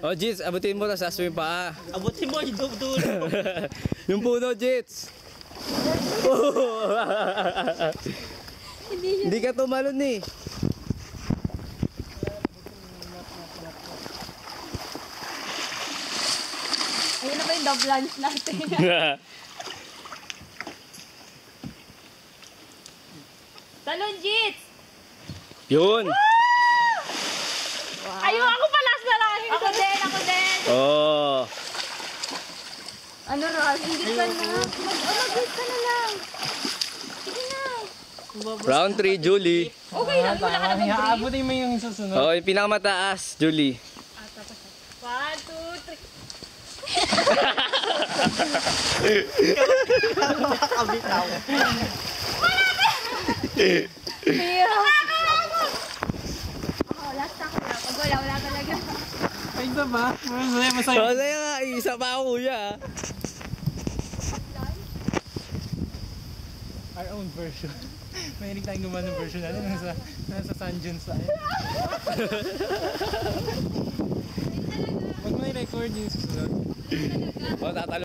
Oh, Jits, abutin mo, tapos aswim pa. Abutin mo, yung dulo. Yung puno, Jits. Hindi ka tumalon eh. Ayun na ba yung double lunch natin? Talon, Jits! Yun. Wow. Ayun, ako pa last na lang. Ako din, ako din. Oh. Ano, Ral? Hindi ka na. Mag-wait ka na lang. Sige na. Round 3, Julie. Okay lang, wala ka naman break. Aabutin mo yung susunod. Oh, yung pinakamataas, Julie. 1, 2, 3. Makakabitaw. Hero. Ako, last ako na. Pag wala talaga. Ay, isa ba? Masaya, masaya. Masaya nga, isa pa ako, kuya. Our own version. Mahilig tayong gumawa ng version natin. Nasa San Junes tayo. Huwag mo i-record yung susunod. Oh, tatalo.